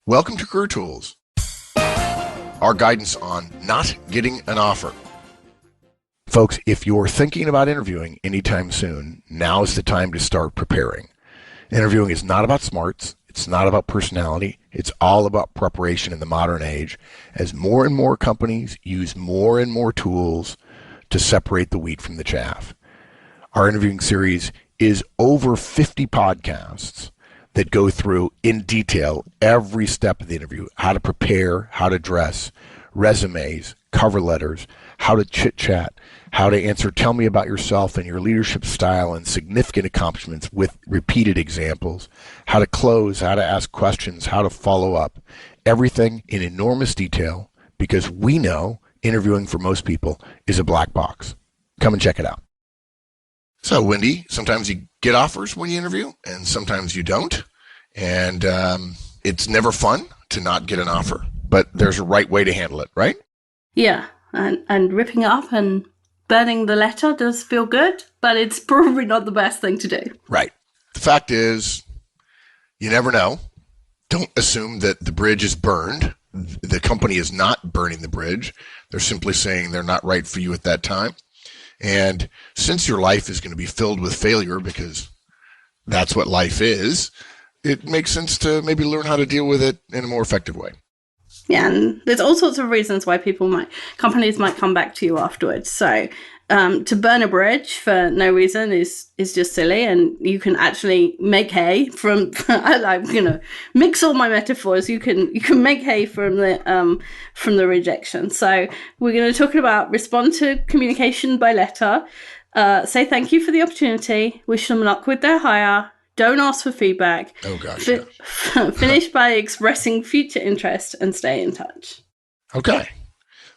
Welcome to Career Tools, our guidance on not getting an offer. Folks, if you're thinking about interviewing anytime soon, now is the time to start preparing. Interviewing is not about smarts. It's not about personality. It's all about preparation in the modern age as more and more companies use more and more tools to separate the wheat from the chaff. Our interviewing series is over 50 podcasts that go through in detail every step of the interview, how to prepare, how to dress, resumes, cover letters, how to chit-chat, how to answer, tell me about yourself and your leadership style and significant accomplishments with repeated examples, how to close, how to ask questions, how to follow up, everything in enormous detail because we know interviewing for most people is a black box. Come and check it out. So, Wendy, sometimes you get offers when you interview, and sometimes you don't. And it's never fun to not get an offer, but there's a right way to handle it, right? Yeah, and ripping it up and burning the letter does feel good, but it's probably not the best thing to do. Right. The fact is, you never know. Don't assume that the bridge is burned. The company is not burning the bridge. They're simply saying they're not right for you at that time. And since your life is going to be filled with failure because that's what life is, it makes sense to maybe learn how to deal with it in a more effective way. Yeah, and there's all sorts of reasons why companies might come back to you afterwards. So to burn a bridge for no reason is just silly, and you can actually make hay from. I'm gonna mix all my metaphors. You can make hay from the rejection. So we're going to talk about respond to communication by letter. Say thank you for the opportunity. Wish them luck with their hire. Don't ask for feedback. Oh, gosh. Finish by expressing future interest and stay in touch. Okay.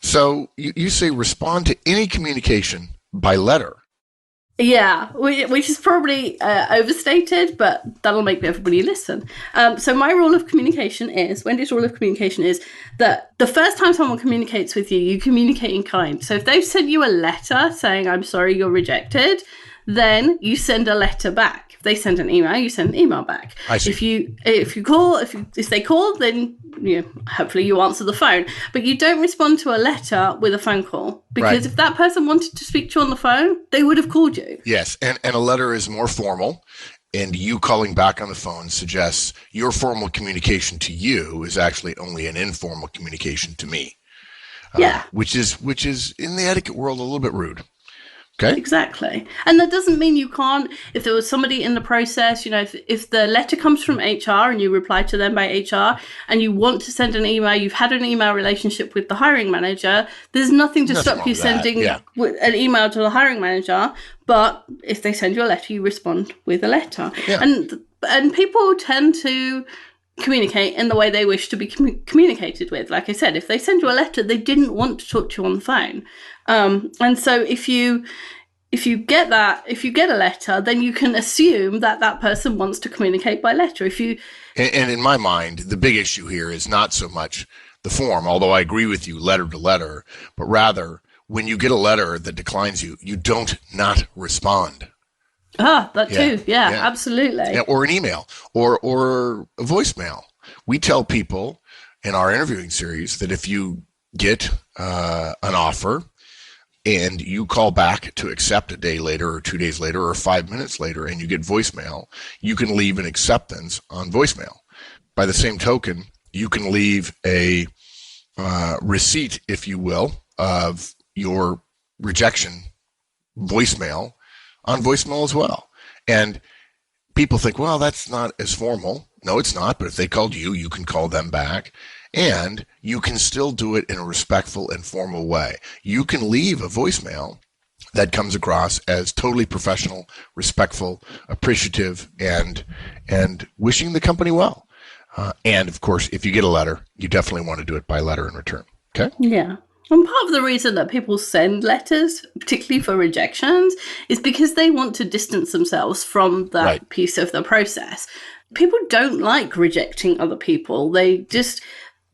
So you say respond to any communication by letter. Yeah, which is probably overstated, but that'll make everybody listen. So my rule of communication is, Wendy's rule of communication is that the first time someone communicates with you, you communicate in kind. So if they've sent you a letter saying, I'm sorry, you're rejected, then you send a letter back. If they send an email, you send an email back. I see. If they call, then hopefully you answer the phone. But you don't respond to a letter with a phone call because if that person wanted to speak to you on the phone, they would have called you. Yes, and a letter is more formal, and you calling back on the phone suggests your formal communication to you is actually only an informal communication to me. Which is in the etiquette world a little bit rude. Okay. Exactly. And that doesn't mean you can't, if there was somebody in the process, if the letter comes from HR and you reply to them by HR and you want to send an email, you've had an email relationship with the hiring manager, there's nothing to stop you sending an email to the hiring manager. But if they send you a letter, you respond with a letter. Yeah. And people tend to communicate in the way they wish to be communicated with. Like I said, if they send you a letter, they didn't want to talk to you on the phone. And so if you get a letter, then you can assume that person wants to communicate by letter. And in my mind, the big issue here is not so much the form, although I agree with you, letter to letter, but rather when you get a letter that declines you, you don't not respond. Too. Yeah, absolutely. Yeah, or an email or a voicemail. We tell people in our interviewing series that if you get an offer and you call back to accept a day later or 2 days later or 5 minutes later and you get voicemail, you can leave an acceptance on voicemail. By the same token, you can leave a receipt, if you will, of your rejection voicemail on voicemail as well. And people think, well, that's not as formal. No, it's not. But if they called you, you can call them back. And you can still do it in a respectful and formal way. You can leave a voicemail that comes across as totally professional, respectful, appreciative, and wishing the company well. And of course, if you get a letter, you definitely want to do it by letter in return. Okay? Yeah. And part of the reason that people send letters, particularly for rejections, is because they want to distance themselves from that piece of the process. People don't like rejecting other people. They just...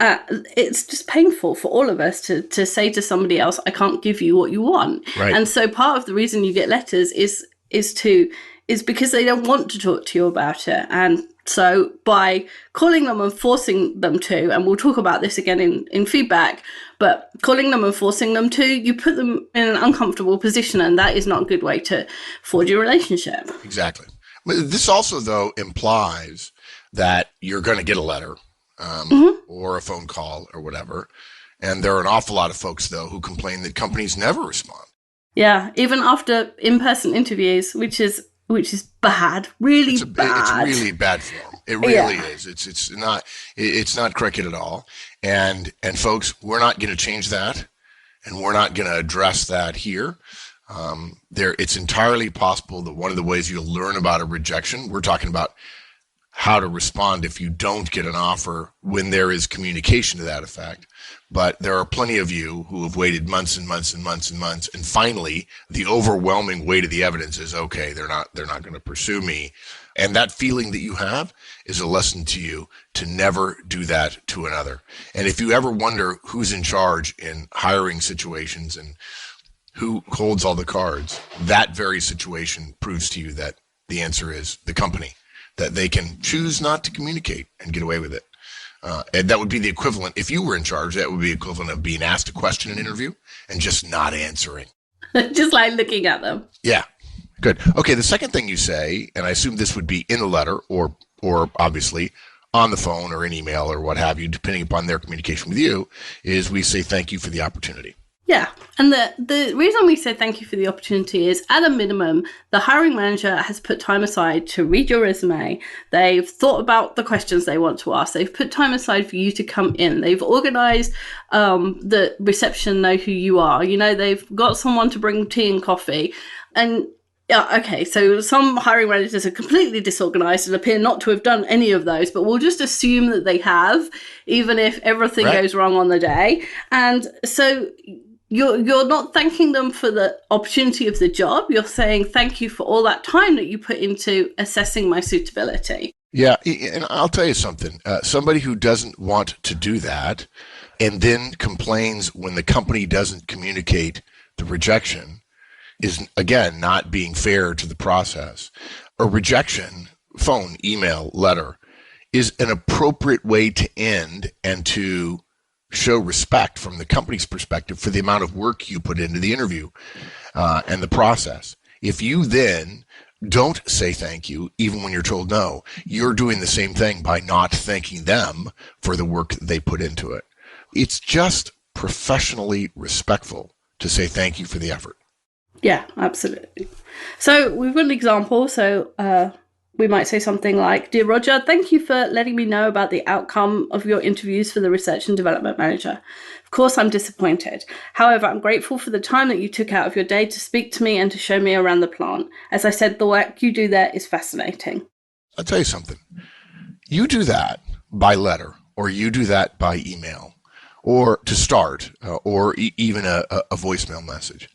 it's just painful for all of us to say to somebody else, I can't give you what you want. Right. And so part of the reason you get letters is because they don't want to talk to you about it. And So by calling them and forcing them to, and we'll talk about this again in feedback, but calling them and forcing them to, you put them in an uncomfortable position, and that is not a good way to forge a relationship. Exactly. This also, though, implies that you're going to get a letter or a phone call or whatever. And there are an awful lot of folks, though, who complain that companies never respond. Yeah, even after in-person interviews, which is bad, really bad. It's really bad form. It really is. It's not cricket at all. And folks, we're not going to change that, and we're not going to address that here. It's entirely possible that one of the ways you'll learn about a rejection, we're talking about how to respond if you don't get an offer when there is communication to that effect. But there are plenty of you who have waited months and months and months and months, and finally, the overwhelming weight of the evidence is, okay, they're not going to pursue me. And that feeling that you have is a lesson to you to never do that to another. And if you ever wonder who's in charge in hiring situations and who holds all the cards, that very situation proves to you that the answer is the company, that they can choose not to communicate and get away with it. And that would be the equivalent, if you were in charge, that would be equivalent of being asked a question in an interview and just not answering. Just like looking at them. Yeah. Good. Okay. The second thing you say, and I assume this would be in the letter or obviously on the phone or in email or what have you, depending upon their communication with you, is we say thank you for the opportunity. Yeah. And the reason we say thank you for the opportunity is, at a minimum, the hiring manager has put time aside to read your resume. They've thought about the questions they want to ask. They've put time aside for you to come in. They've organized the reception, know who you are. You know, they've got someone to bring tea and coffee. And yeah, okay, so some hiring managers are completely disorganized and appear not to have done any of those, but we'll just assume that they have, even if everything goes wrong on the day. And so you're not thanking them for the opportunity of the job. You're saying thank you for all that time that you put into assessing my suitability. Yeah, and I'll tell you something. Somebody who doesn't want to do that and then complains when the company doesn't communicate the rejection is, again, not being fair to the process. A rejection, phone, email, letter, is an appropriate way to end and to show respect from the company's perspective for the amount of work you put into the interview and the process. If you then don't say thank you, even when you're told no, you're doing the same thing by not thanking them for the work that they put into it. It's just professionally respectful to say thank you for the effort. Yeah, absolutely. So we've got an example. So we might say something like, "Dear Roger, thank you for letting me know about the outcome of your interviews for the research and development manager. Of course, I'm disappointed. However, I'm grateful for the time that you took out of your day to speak to me and to show me around the plant. As I said, the work you do there is fascinating." I'll tell you something. You do that by letter, or you do that by email, or to start, or even a voicemail message.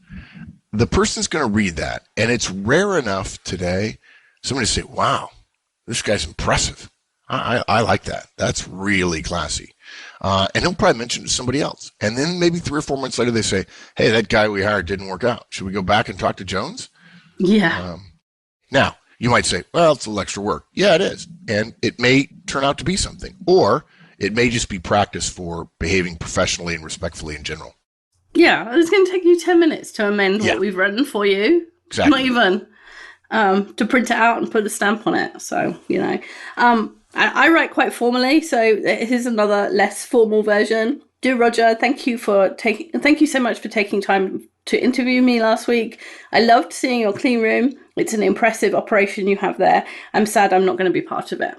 The person's going to read that, and it's rare enough today somebody say, "Wow, this guy's impressive. I like that. That's really classy." And he'll probably mention it to somebody else. And then maybe 3 or 4 months later, they say, "Hey, that guy we hired didn't work out. Should we go back and talk to Jones?" Yeah. Now, you might say, "Well, it's a little extra work." Yeah, it is. And it may turn out to be something. Or it may just be practice for behaving professionally and respectfully in general. Yeah, it's going to take you 10 minutes to amend what we've written for you. Exactly. Not even. To print it out and put a stamp on it. So, you know, I write quite formally. So here's another less formal version. "Dear Roger, thank you so much for taking time to interview me last week. I loved seeing your clean room. It's an impressive operation you have there. I'm sad I'm not going to be part of it."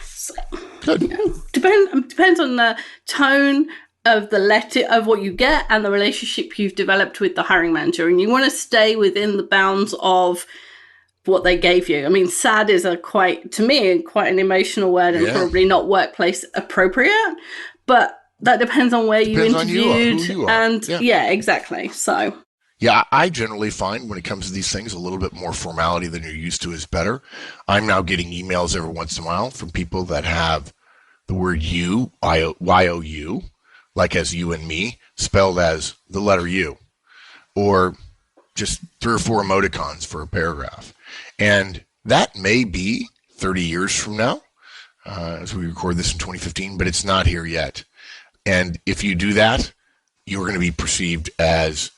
So, good. You know, depends on the tone of the letter, of what you get, and the relationship you've developed with the hiring manager. And you want to stay within the bounds of what they gave you. I mean, sad is quite an emotional word, and probably not workplace appropriate, but that depends on where you interviewed. Who you are. And yeah, exactly. So yeah, I generally find when it comes to these things, a little bit more formality than you're used to is better. I'm now getting emails every once in a while from people that have the word you, Y-O-U, like as you and me, spelled as the letter U, or just 3 or 4 emoticons for a paragraph. And that may be 30 years from now, as we record this in 2015, but it's not here yet. And if you do that, you're going to be perceived as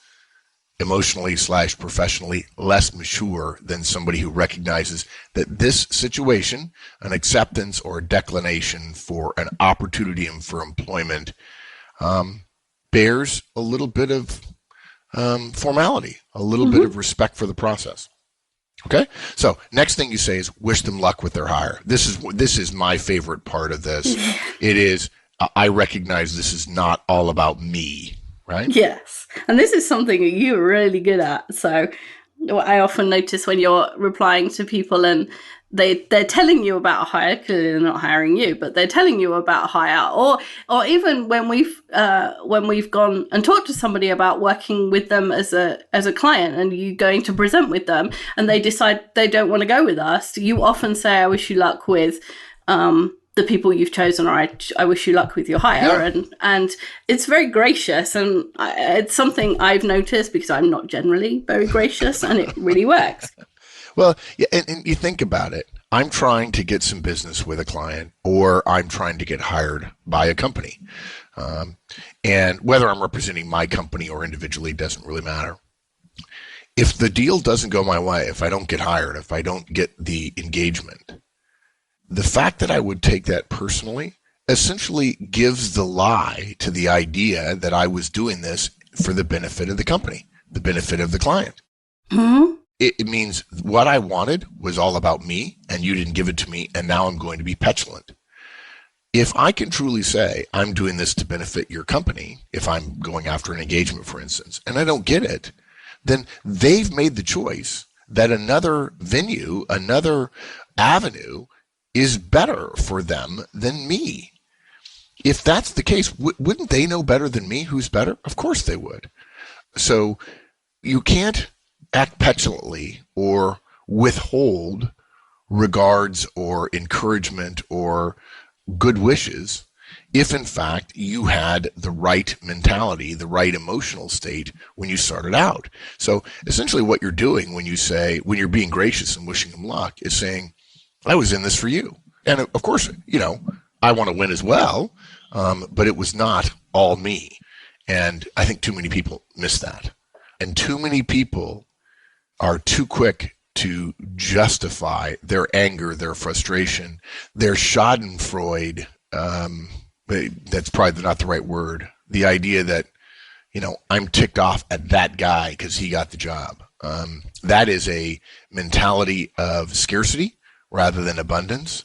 emotionally/professionally less mature than somebody who recognizes that this situation, an acceptance or a declination for an opportunity for employment, bears a little bit of formality, a little bit of respect for the process. Okay, so next thing you say is wish them luck with their hire. This is my favorite part of this. It is, I recognize this is not all about me, right? Yes, and this is something that you're really good at. So I often notice when you're replying to people and they're telling you about a hire, clearly they're not hiring you, but they're telling you about a hire, or even when we've gone and talked to somebody about working with them as a client, and you going to present with them, and they decide they don't want to go with us, you often say, "I wish you luck with the people you've chosen," or I wish you luck with your hire. Yeah. And it's very gracious, and it's something I've noticed because I'm not generally very gracious, and it really works. Well, yeah, and you think about it. I'm trying to get some business with a client, or I'm trying to get hired by a company. And whether I'm representing my company or individually doesn't really matter. If the deal doesn't go my way, if I don't get hired, if I don't get the engagement, the fact that I would take that personally essentially gives the lie to the idea that I was doing this for the benefit of the company, the benefit of the client. Mm-hmm. It means what I wanted was all about me, and you didn't give it to me, and now I'm going to be petulant. If I can truly say I'm doing this to benefit your company, if I'm going after an engagement, for instance, and I don't get it, then they've made the choice that another venue, another avenue is better for them than me. If that's the case, wouldn't they know better than me who's better? Of course they would. So you can't act petulantly or withhold regards or encouragement or good wishes if in fact you had the right mentality, the right emotional state when you started out. So essentially what you're doing when you're being gracious and wishing them luck is saying, I was in this for you. And of course, I want to win as well, but it was not all me. And I think too many people miss that. And too many people are too quick to justify their anger, their frustration, their schadenfreude. That's probably not the right word. The idea that, I'm ticked off at that guy because he got the job. That is a mentality of scarcity rather than abundance.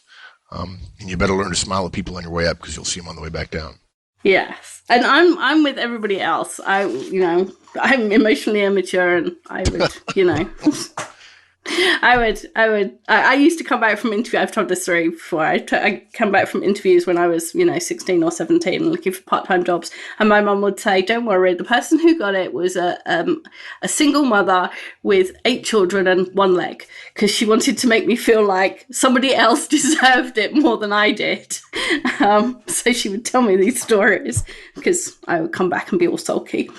And you better learn to smile at people on your way up because you'll see them on the way back down. Yes, and I'm with everybody else. I'm emotionally immature, and I would, I used to come back from interview. I've told this story before. I come back from interviews when I was, 16 or 17 looking for part-time jobs. And my mum would say, don't worry, the person who got it was a single mother with 8 children and 1 leg, because she wanted to make me feel like somebody else deserved it more than I did. So she would tell me these stories because I would come back and be all sulky.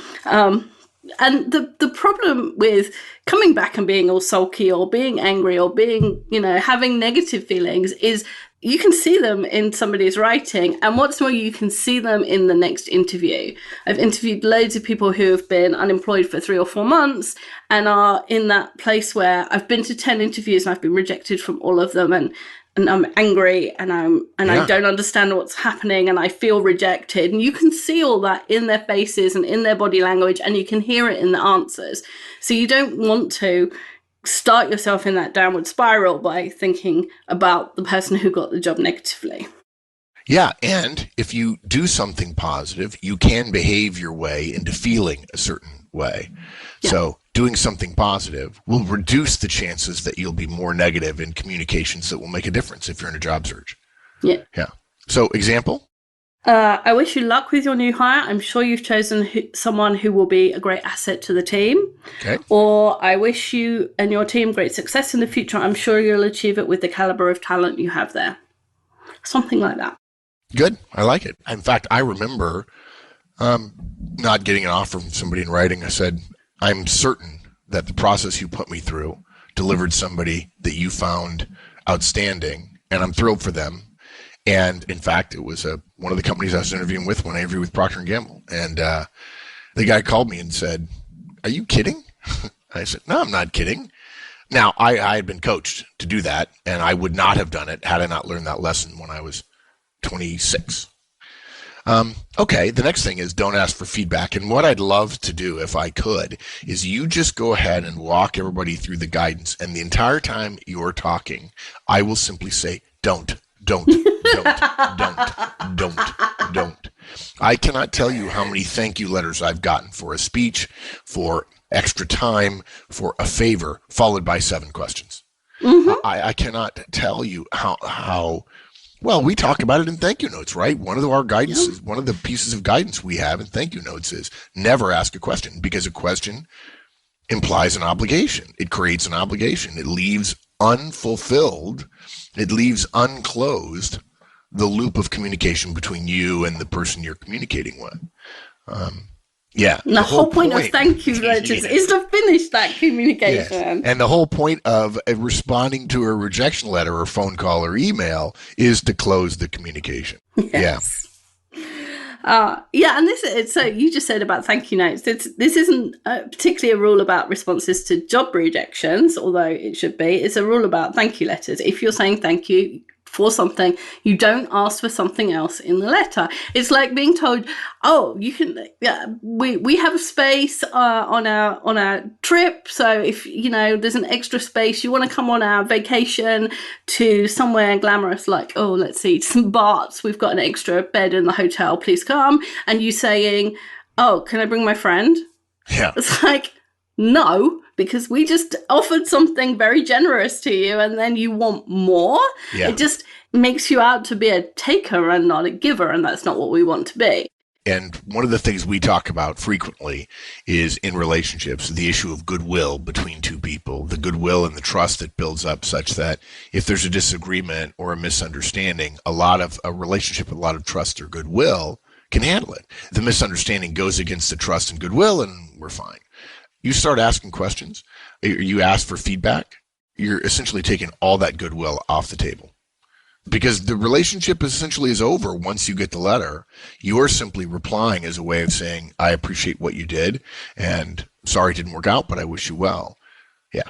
And the problem with coming back and being all sulky or being angry or being, having negative feelings is you can see them in somebody's writing. And what's more, you can see them in the next interview. I've interviewed loads of people who have been unemployed for 3 or 4 months and are in that place where I've been to 10 interviews and I've been rejected from all of them. And I'm angry and I don't understand what's happening and I feel rejected. And you can see all that in their faces and in their body language, and you can hear it in the answers. So you don't want to start yourself in that downward spiral by thinking about the person who got the job negatively. Yeah, and if you do something positive, you can behave your way into feeling a certain way. Yeah. So doing something positive will reduce the chances that you'll be more negative in communications that will make a difference if you're in a job search. Yeah. Yeah. So example? I wish you luck with your new hire. I'm sure you've chosen someone who will be a great asset to the team. Okay. Or I wish you and your team great success in the future. I'm sure you'll achieve it with the caliber of talent you have there. Something like that. Good. I like it. In fact, I remember not getting an offer from somebody in writing. I said, I'm certain that the process you put me through delivered somebody that you found outstanding, and I'm thrilled for them. And in fact, it was one of the companies I was interviewing with when I interviewed with Procter & Gamble. And the guy called me and said, "Are you kidding?" I said, "No, I'm not kidding." Now, I had been coached to do that, and I would not have done it had I not learned that lesson when I was 26. Okay, the next thing is don't ask for feedback. And what I'd love to do, if I could, is you just go ahead and walk everybody through the guidance. And the entire time you're talking, I will simply say, don't. I cannot tell you how many thank you letters I've gotten for a speech, for extra time, for a favor, followed by 7 questions. Mm-hmm. I cannot tell you how well, we talk about it in thank you notes, right? One of our guidance is, one of the pieces of guidance we have in thank you notes is never ask a question, because a question implies an obligation. It creates an obligation. It leaves unfulfilled. It leaves unclosed the loop of communication between you and the person you're communicating with. Yeah. And the whole point of thank you letters is to finish that communication. Yes. And the whole point of responding to a rejection letter or phone call or email is to close the communication. Yes. Yeah. And so you just said about thank you notes. This isn't particularly a rule about responses to job rejections, although it should be. It's a rule about thank you letters. If you're saying thank you for something, you don't ask for something else in the letter. It's like being told, "Oh, you can. Yeah, we have a space on our trip. So if there's an extra space, you want to come on our vacation to somewhere glamorous, like let's see, St. Bart's. We've got an extra bed in the hotel. Please come." And you saying, "Oh, can I bring my friend?" Yeah, it's like, no, because we just offered something very generous to you and then you want more. Yeah. It just makes you out to be a taker and not a giver, and that's not what we want to be. And one of the things we talk about frequently is in relationships, the issue of goodwill between two people, the goodwill and the trust that builds up such that if there's a disagreement or a misunderstanding, a relationship with a lot of trust or goodwill can handle it. The misunderstanding goes against the trust and goodwill, and we're fine. You start asking questions, you ask for feedback, you're essentially taking all that goodwill off the table. Because the relationship essentially is over once you get the letter. You're simply replying as a way of saying, "I appreciate what you did, and sorry it didn't work out, but I wish you well." Yeah.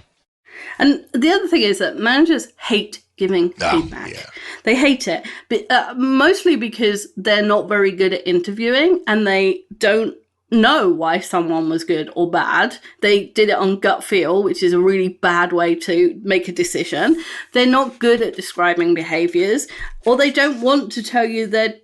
And the other thing is that managers hate giving feedback. Yeah. They hate it, but mostly because they're not very good at interviewing, and they don't know why someone was good or bad. They did it on gut feel, which is a really bad way to make a decision. They're not good at describing behaviors, or they don't want to tell you the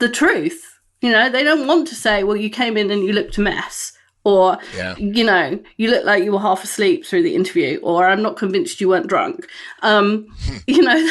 truth. They don't want to say, "Well, you came in and you looked a mess," or, "You look like you were half asleep through the interview," or, "I'm not convinced you weren't drunk."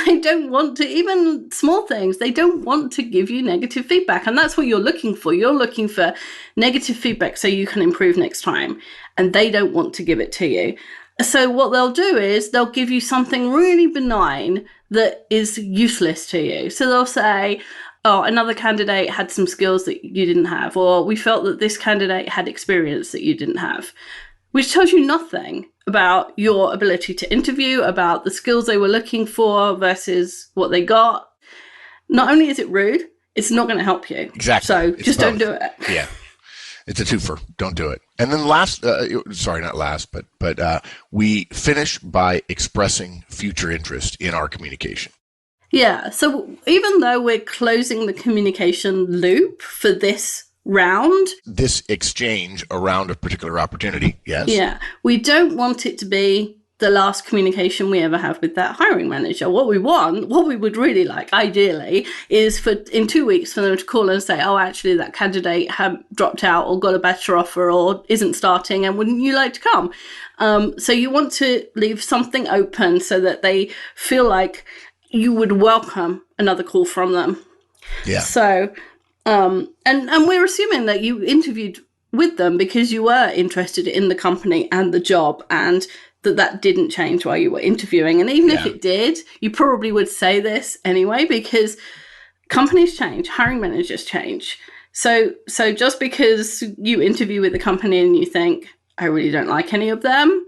They don't want to, even small things, they don't want to give you negative feedback. And that's what you're looking for. You're looking for negative feedback so you can improve next time. And they don't want to give it to you. So what they'll do is they'll give you something really benign that is useless to you. So they'll say, "Oh, another candidate had some skills that you didn't have," or "We felt that this candidate had experience that you didn't have," which tells you nothing about your ability to interview, about the skills they were looking for versus what they got. Not only is it rude, it's not going to help you. Exactly. So just don't do it. Yeah. It's a twofer. Don't do it. And then we finish by expressing future interest in our communication. Yeah. So even though we're closing the communication loop for this round, this exchange around a particular opportunity, yes. Yeah. We don't want it to be the last communication we ever have with that hiring manager. What we would really like, ideally, is for in 2 weeks for them to call and say, "Oh, actually, that candidate had dropped out or got a better offer or isn't starting, and wouldn't you like to come?" So you want to leave something open so that they feel like you would welcome another call from them. Yeah. So, and we're assuming that you interviewed with them because you were interested in the company and the job, and that didn't change while you were interviewing. And even if it did, you probably would say this anyway, because companies change, hiring managers change. So just because you interview with a company and you think, "I really don't like any of them,"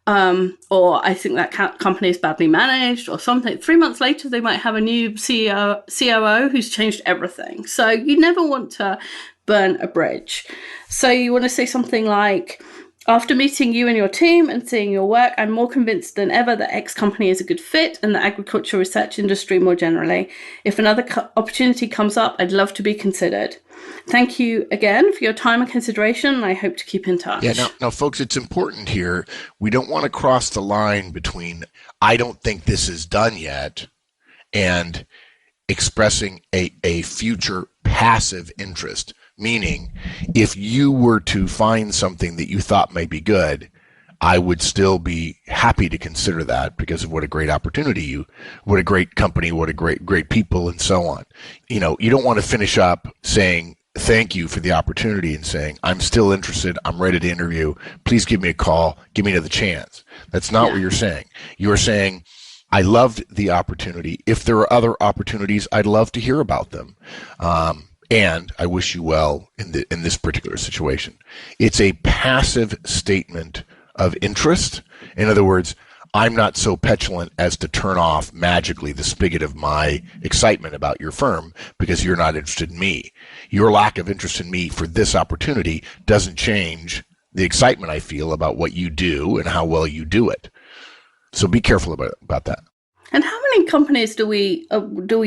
or I think that company is badly managed or something. 3 months later, they might have a new COO who's changed everything. So you never want to burn a bridge. So you want to say something like, after meeting you and your team and seeing your work, I'm more convinced than ever that X company is a good fit and the agricultural research industry more generally. If another opportunity comes up, I'd love to be considered. Thank you again for your time and consideration, and I hope to keep in touch. Yeah, now, folks, it's important here. We don't want to cross the line between, I don't think this is done yet, and expressing a future passive interest. Meaning, if you were to find something that you thought might be good, I would still be happy to consider that because of what a great opportunity what a great company, what a great people, and so on. You don't want to finish up saying thank you for the opportunity and saying, I'm still interested, I'm ready to interview, please give me a call, give me another chance. That's not what you're saying. You're saying, I loved the opportunity. If there are other opportunities, I'd love to hear about them. And I wish you well in this particular situation. It's a passive statement of interest. In other words, I'm not so petulant as to turn off magically the spigot of my excitement about your firm because you're not interested in me. Your lack of interest in me for this opportunity doesn't change the excitement I feel about what you do and how well you do it. So be careful about that. And how many companies do we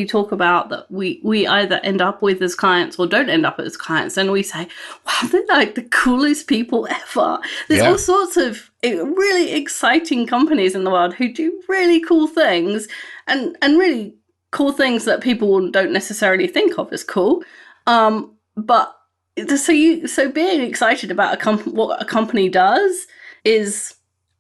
talk about that we either end up with as clients or don't end up as clients, and we say, wow, they're like the coolest people ever. There's all sorts of really exciting companies in the world who do really cool things and really cool things that people don't necessarily think of as cool. But so being excited about what a company does is,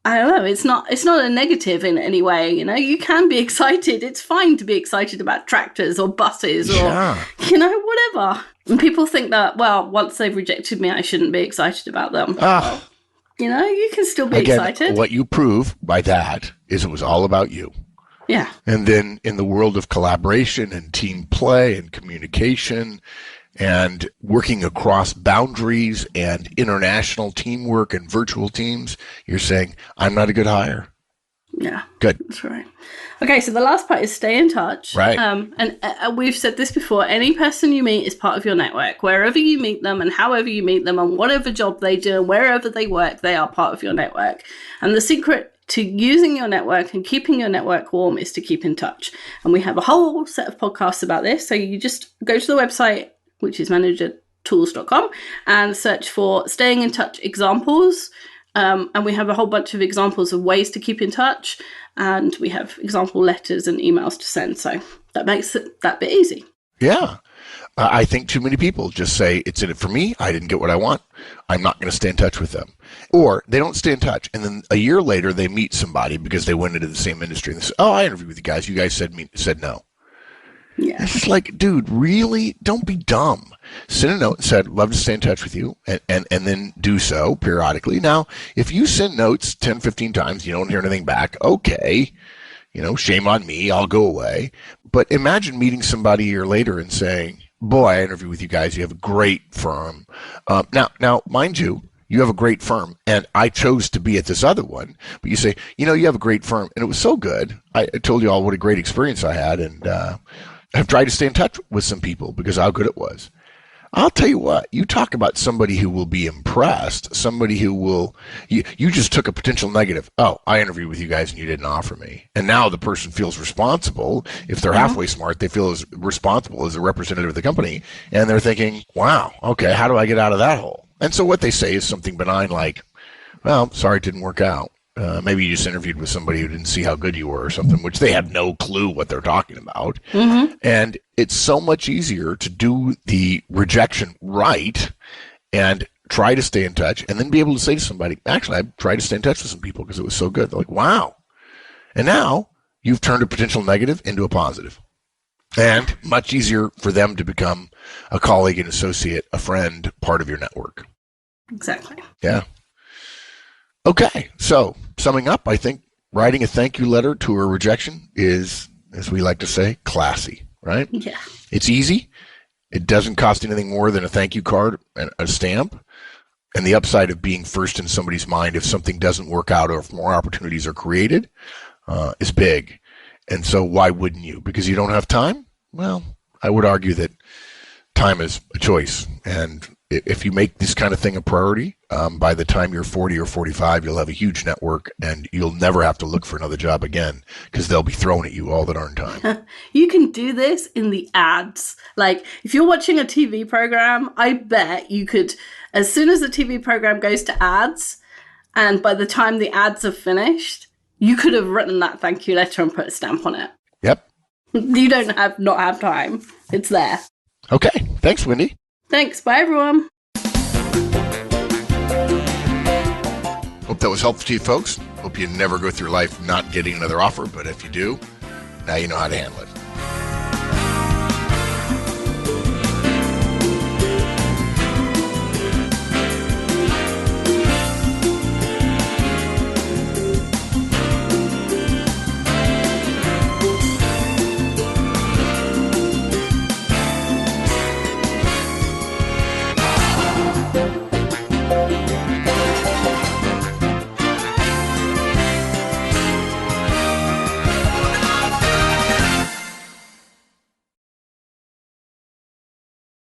I don't know, it's not a negative in any way. You can be excited. It's fine to be excited about tractors or buses or, whatever. And people think that, well, once they've rejected me, I shouldn't be excited about them. You can still be excited. What you prove by that is it was all about you. Yeah. And then in the world of collaboration and team play and communication and working across boundaries and international teamwork and virtual teams, you're saying, I'm not a good hire. Yeah. Good. That's right. Okay, so the last part is stay in touch. Right. And we've said this before, any person you meet is part of your network. Wherever you meet them and however you meet them and whatever job they do and wherever they work, they are part of your network. And the secret to using your network and keeping your network warm is to keep in touch. And we have a whole set of podcasts about this. So you just go to the website, which is managertools.com, and search for staying in touch examples. And we have a whole bunch of examples of ways to keep in touch. And we have example letters and emails to send. So that makes it that bit easy. Yeah. I think too many people just say, it's in it for me. I didn't get what I want. I'm not going to stay in touch with them. Or they don't stay in touch. And then a year later, they meet somebody because they went into the same industry. And they say, oh, I interviewed with you guys. You guys said no. Yeah. It's just like, dude, really? Don't be dumb. Send a note and said, love to stay in touch with you, and then do so periodically. Now, if you send notes 10, 15 times, you don't hear anything back, okay, shame on me, I'll go away. But imagine meeting somebody a year later and saying, boy, I interviewed with you guys, you have a great firm. Now, mind you, you have a great firm, and I chose to be at this other one. But you say, you have a great firm, and it was so good. I told you all what a great experience I had, and I've tried to stay in touch with some people because of how good it was. I'll tell you what, you talk about somebody who will be impressed, somebody who will, you just took a potential negative. Oh, I interviewed with you guys and you didn't offer me. And now the person feels responsible. If they're halfway smart, they feel as responsible as a representative of the company. And they're thinking, wow, okay, how do I get out of that hole? And so what they say is something benign like, well, sorry, it didn't work out. Maybe you just interviewed with somebody who didn't see how good you were or something, which they have no clue what they're talking about. Mm-hmm. And it's so much easier to do the rejection right and try to stay in touch and then be able to say to somebody, actually, I tried to stay in touch with some people because it was so good. They're like, wow. And now you've turned a potential negative into a positive. And much easier for them to become a colleague, an associate, a friend, part of your network. Exactly. Yeah. Okay, so summing up, I think writing a thank you letter to a rejection is, as we like to say, classy, right? Yeah. It's easy. It doesn't cost anything more than a thank you card and a stamp. And the upside of being first in somebody's mind if something doesn't work out or if more opportunities are created is big. And so why wouldn't you? Because you don't have time? Well, I would argue that time is a choice. And if you make this kind of thing a priority, by the time you're 40 or 45, you'll have a huge network and you'll never have to look for another job again because they'll be thrown at you all the darn time. You can do this in the ads. Like, if you're watching a TV program, I bet you could, as soon as the TV program goes to ads, and by the time the ads are finished, you could have written that thank you letter and put a stamp on it. Yep. You don't not have time. It's there. Okay. Thanks, Wendy. Thanks. Bye, everyone. Hope that was helpful to you folks. Hope you never go through life not getting another offer, but if you do, now you know how to handle it.